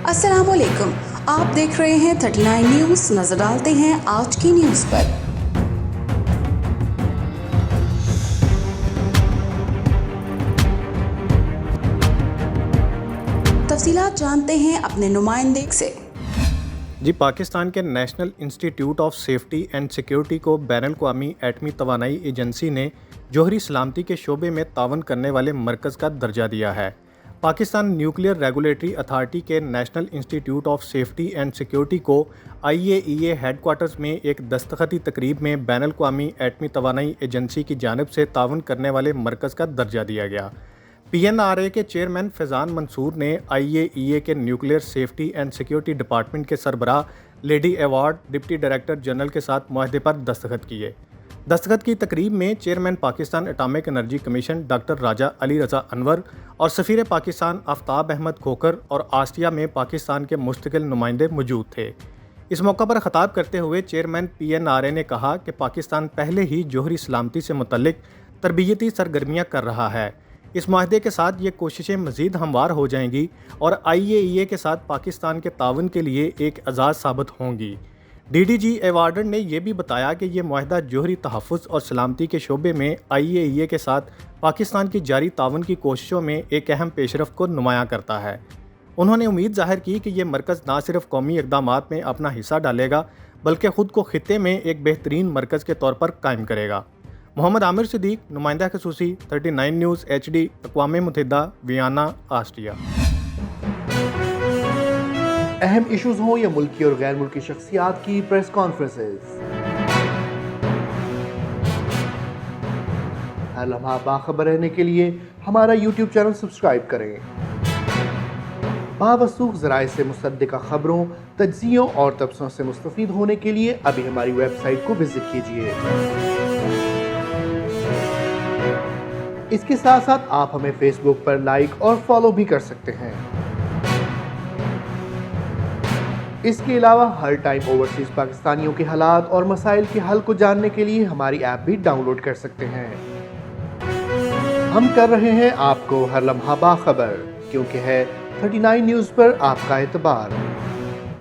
अस्सलाम वालेकुम, आप देख रहे हैं 39 न्यूज़। नजर डालते हैं आज की न्यूज़ पर। तफसीलात जानते हैं अपने नुमाइंदे से। जी, पाकिस्तान के national institute of safety and security को बैनुल-अक़वामी एटमी तवानाई एजेंसी ने जौहरी सलामती के शोबे में तावन करने वाले मरकज़ का दर्जा दिया है। पाकिस्तान न्यूक्लियर रेगुलेटरी अथॉरिटी के national institute of safety and security को IAEA हेडक्वार्टर्स में एक दस्तखती तकरीब में बैनुल-अक़वामी एटमी तवानाई एजेंसी की जानिब से तावन करने वाले मरकज़ का दर्जा दिया गया। PNRA के चेयरमैन फैज़ान मंसूर ने IAEA के nuclear safety and security department के सरबराह Lydie Evrard deputy director general के साथ मुआहदे पर दस्तखत किए। दस्तखत की तकरीब में chairman Pakistan atomic energy commission doctor Raja Ali Raza Anwar और सफ़ीर पाकिस्तान आफ्ताब अहमद खोखर और आस्टिया में पाकिस्तान के मुस्तकिल नुमाइंदे मौजूद थे। इस मौका पर ख़ताब करते हुए चेयरमैन PNRA ने कहा कि पाकिस्तान पहले ही जौहरी सलामती से मुतल्लिक तरबियती सरगर्मियाँ कर रहा है। इस माहदे के साथ ये कोशिशें मज़ीद हमवार हो जाएंगी और IAEA के साथ पाकिस्तान के तावन के लिए एक एजाज़ साबित होंगी। DDG एवार्डर ने यह भी बताया कि यह माहदा जौहरी तहफ़्फ़ुज़ और सलामती के शोबे में IAEA के साथ पाकिस्तान की जारी तावन की कोशिशों में एक अहम पेशरफ़्त को नुमायाँ करता है। उन्होंने उम्मीद ज़ाहिर की कि यह मरकज़ न सिर्फ कौमी इक़दामात में अपना हिस्सा डालेगा बल्कि ख़ुद को ख़ित्ते में एक बेहतरीन मरकज़ के तौर पर कायम करेगा। मोहम्मद आमिर सिद्दीक, नुमाइंदा ख़ुसूसी, 39 न्यूज़ HD, अक़वाम मुत्तहिदा, वियना, ऑस्ट्रिया। अहम इशूज़ हों या मुल्की और गैर मुल्की शख्सियात की प्रेस कॉन्फ्रेंसेस, हर लम्हा बाखबर रहने के लिए हमारा YouTube चैनल सब्सक्राइब करें। बावसूख ज़राए से मुसद्दिक़ा ख़बरों, तज्ज़ियों और तबसरों से मुस्तफ़ीद होने के लिए अभी हमारी वेबसाइट को विज़िट कीजिए। इसके साथ साथ आप हमें फेसबुक पर लाइक और फॉलो भी कर सकते हैं। इसके अलावा हर टाइम ओवरसीज़ पाकिस्तानियों के हालात और मसाइल के हल को जानने के लिए हमारी ऐप भी डाउनलोड कर सकते हैं। हम कर रहे हैं आपको हर लम्हा बाखबर, क्योंकि है 39 न्यूज़ पर आपका एतबार।